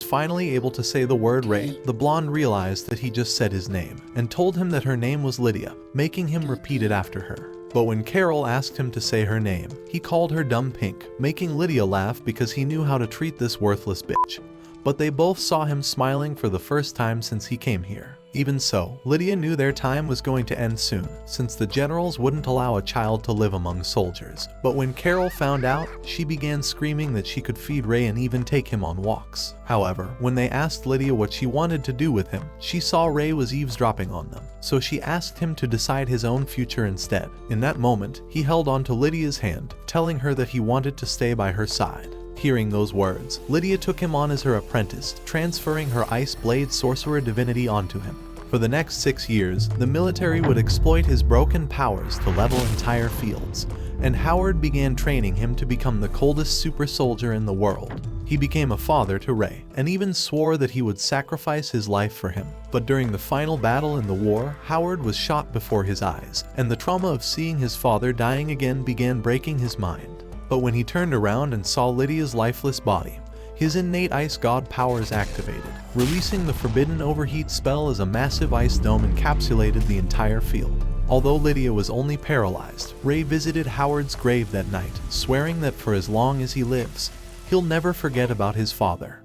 finally able to say the word Ray, the blonde realized that he just said his name, and told him that her name was Lydia, making him repeat it after her. But when Carol asked him to say her name, he called her dumb pink, making Lydia laugh because he knew how to treat this worthless bitch. But they both saw him smiling for the first time since he came here. Even so, Lydia knew their time was going to end soon, since the generals wouldn't allow a child to live among soldiers. But when Carol found out, she began screaming that she could feed Ray and even take him on walks. However, when they asked Lydia what she wanted to do with him, she saw Ray was eavesdropping on them, so she asked him to decide his own future instead. In that moment, he held onto Lydia's hand, telling her that he wanted to stay by her side. Hearing those words, Lydia took him on as her apprentice, transferring her Ice Blade sorcerer divinity onto him. For the next 6 years, the military would exploit his broken powers to level entire fields, and Howard began training him to become the coldest super soldier in the world. He became a father to Ray, and even swore that he would sacrifice his life for him. But during the final battle in the war, Howard was shot before his eyes, and the trauma of seeing his father dying again began breaking his mind. But when he turned around and saw Lydia's lifeless body, his innate ice god powers activated, releasing the forbidden overheat spell as a massive ice dome encapsulated the entire field. Although Lydia was only paralyzed, Ray visited Howard's grave that night, swearing that for as long as he lives, he'll never forget about his father.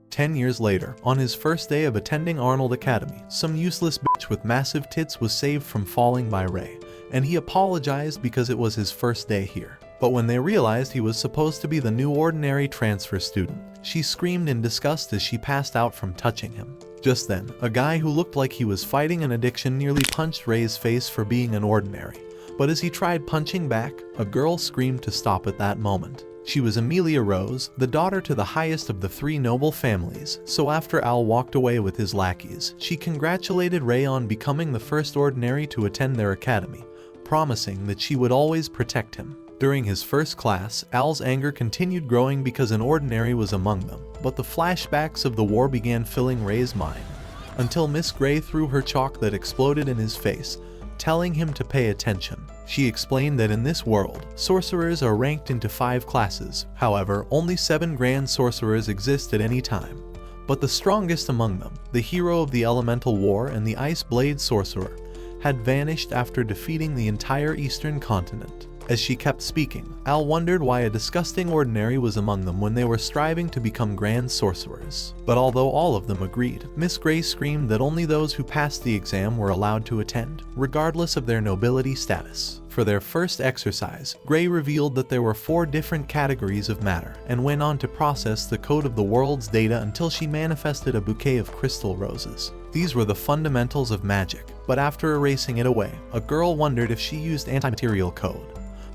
10 years later, on his first day of attending Arnold Academy, some useless bitch with massive tits was saved from falling by Ray, and he apologized because it was his first day here. But when they realized he was supposed to be the new ordinary transfer student, she screamed in disgust as she passed out from touching him. Just then, a guy who looked like he was fighting an addiction nearly punched Ray's face for being an ordinary. But as he tried punching back, a girl screamed to stop at that moment. She was Amelia Rose, the daughter to the highest of the 3 noble families, so after Al walked away with his lackeys, she congratulated Ray on becoming the first ordinary to attend their academy, promising that she would always protect him. During his first class, Al's anger continued growing because an ordinary was among them, but the flashbacks of the war began filling Ray's mind, until Miss Gray threw her chalk that exploded in his face, telling him to pay attention. She explained that in this world, sorcerers are ranked into 5 classes. However, only 7 grand sorcerers exist at any time. But the strongest among them, the hero of the Elemental War and the Ice Blade sorcerer, had vanished after defeating the entire eastern continent. As she kept speaking, Al wondered why a disgusting ordinary was among them when they were striving to become grand sorcerers. But although all of them agreed, Miss Gray screamed that only those who passed the exam were allowed to attend, regardless of their nobility status. For their first exercise, Gray revealed that there were 4 different categories of matter, and went on to process the code of the world's data until she manifested a bouquet of crystal roses. These were the fundamentals of magic, but after erasing it away, a girl wondered if she used anti-material code.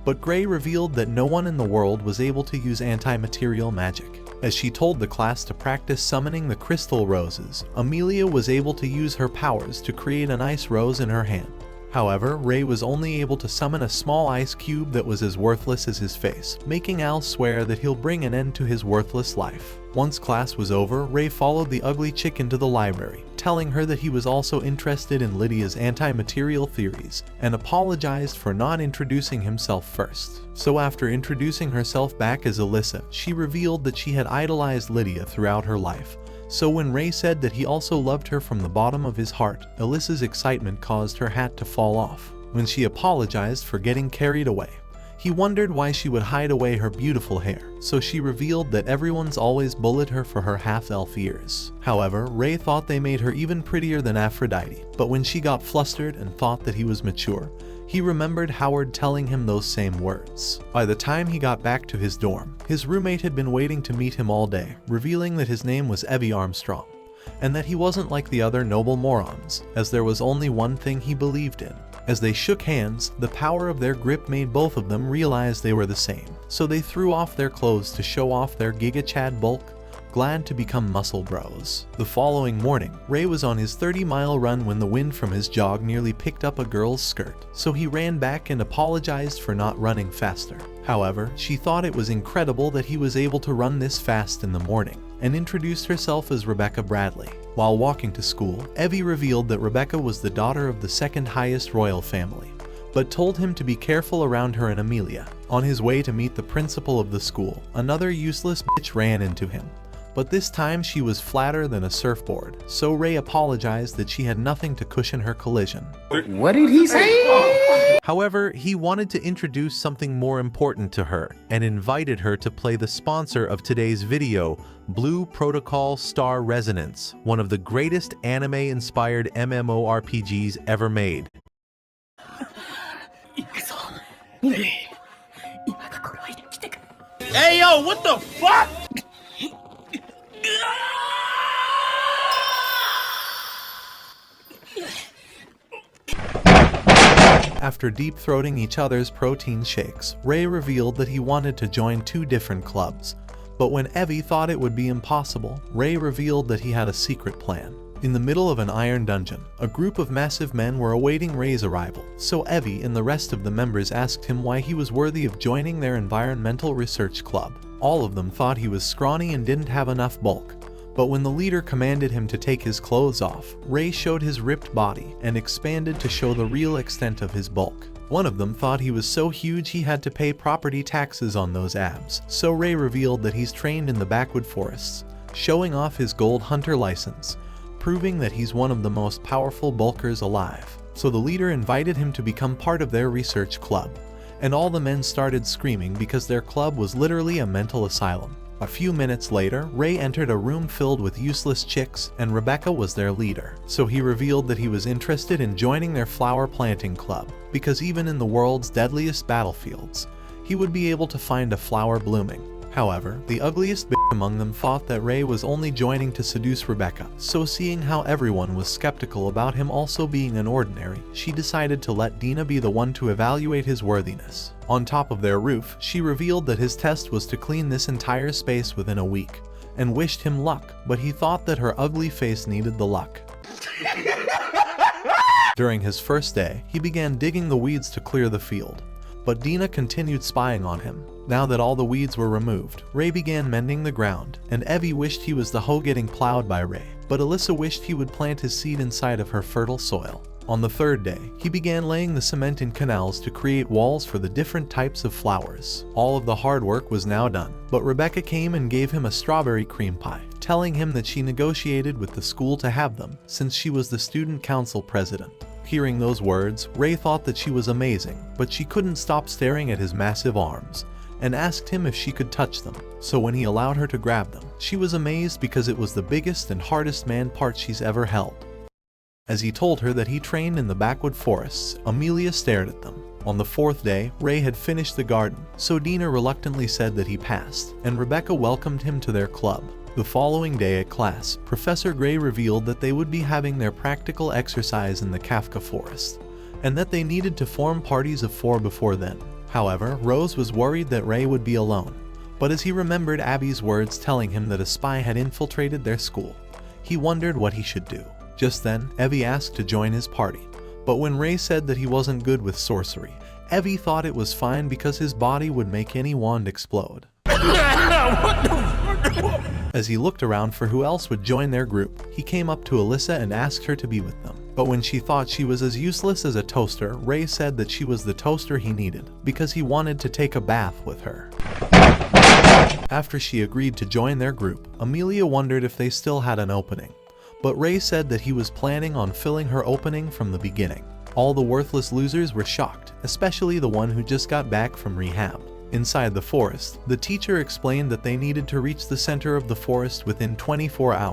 But Gray revealed that no one in the world was able to use anti-material magic. As she told the class to practice summoning the crystal roses, Amelia was able to use her powers to create an ice rose in her hand. However, Ray was only able to summon a small ice cube that was as worthless as his face, making Al swear that he'll bring an end to his worthless life. Once class was over, Ray followed the ugly chick into the library, telling her that he was also interested in Lydia's anti-material theories, and apologized for not introducing himself first. So after introducing herself back as Alyssa, she revealed that she had idolized Lydia throughout her life. So when Ray said that he also loved her from the bottom of his heart, Alyssa's excitement caused her hat to fall off. When she apologized for getting carried away, he wondered why she would hide away her beautiful hair, so she revealed that everyone's always bullied her for her half-elf ears. However, Ray thought they made her even prettier than Aphrodite, but when she got flustered and thought that he was mature, he remembered Howard telling him those same words. By the time he got back to his dorm, his roommate had been waiting to meet him all day, revealing that his name was Evie Armstrong, and that he wasn't like the other noble morons, as there was only one thing he believed in. As they shook hands, the power of their grip made both of them realize they were the same, so they threw off their clothes to show off their Giga Chad bulk, glad to become muscle bros. The following morning, Ray was on his 30-mile run when the wind from his jog nearly picked up a girl's skirt, so he ran back and apologized for not running faster. However, she thought it was incredible that he was able to run this fast in the morning, and introduced herself as Rebecca Bradley. While walking to school, Evie revealed that Rebecca was the daughter of the second highest royal family, but told him to be careful around her and Amelia. On his way to meet the principal of the school, another useless bitch ran into him, but this time she was flatter than a surfboard, so Ray apologized that she had nothing to cushion her collision. What did he say? However, he wanted to introduce something more important to her and invited her to play the sponsor of today's video, Blue Protocol Star Resonance, one of the greatest anime-inspired MMORPGs ever made. Hey yo, what the fuck? After deep-throating each other's protein shakes, Ray revealed that he wanted to join 2 different clubs. But when Evie thought it would be impossible, Ray revealed that he had a secret plan. In the middle of an iron dungeon, a group of massive men were awaiting Ray's arrival, so Evie and the rest of the members asked him why he was worthy of joining their environmental research club. All of them thought he was scrawny and didn't have enough bulk. But when the leader commanded him to take his clothes off, Ray showed his ripped body and expanded to show the real extent of his bulk. One of them thought he was so huge he had to pay property taxes on those abs, so Ray revealed that he's trained in the Backwood Forests, showing off his gold hunter license, proving that he's one of the most powerful bulkers alive. So the leader invited him to become part of their research club, and all the men started screaming because their club was literally a mental asylum. A few minutes later, Ray entered a room filled with useless chicks, and Rebecca was their leader. So he revealed that he was interested in joining their flower planting club, because even in the world's deadliest battlefields, he would be able to find a flower blooming. However, the ugliest bitch among them thought that Ray was only joining to seduce Rebecca, so seeing how everyone was skeptical about him also being an ordinary, she decided to let Dina be the one to evaluate his worthiness. On top of their roof, she revealed that his test was to clean this entire space within a week, and wished him luck, but he thought that her ugly face needed the luck. During his first day, he began digging the weeds to clear the field, but Dina continued spying on him. Now that all the weeds were removed, Ray began mending the ground, and Evie wished he was the hoe getting plowed by Ray, but Alyssa wished he would plant his seed inside of her fertile soil. On the 3rd day, he began laying the cement in canals to create walls for the different types of flowers. All of the hard work was now done, but Rebecca came and gave him a strawberry cream pie, telling him that she negotiated with the school to have them, since she was the student council president. Hearing those words, Ray thought that she was amazing, but she couldn't stop staring at his massive arms, and asked him if she could touch them. So when he allowed her to grab them, she was amazed because it was the biggest and hardest man part she's ever held. As he told her that he trained in the Backwood Forests, Amelia stared at them. On the 4th day, Ray had finished the garden, so Dina reluctantly said that he passed, and Rebecca welcomed him to their club. The following day at class, Professor Gray revealed that they would be having their practical exercise in the Kafka Forest, and that they needed to form parties of 4 before then. However, Rose was worried that Ray would be alone, but as he remembered Abby's words telling him that a spy had infiltrated their school, he wondered what he should do. Just then, Evie asked to join his party, but when Ray said that he wasn't good with sorcery, Evie thought it was fine because his body would make any wand explode. As he looked around for who else would join their group, he came up to Alyssa and asked her to be with them. But when she thought she was as useless as a toaster, Ray said that she was the toaster he needed, because he wanted to take a bath with her. After she agreed to join their group, Amelia wondered if they still had an opening, but Ray said that he was planning on filling her opening from the beginning. All the worthless losers were shocked, especially the one who just got back from rehab. Inside the forest, the teacher explained that they needed to reach the center of the forest within 24 hours.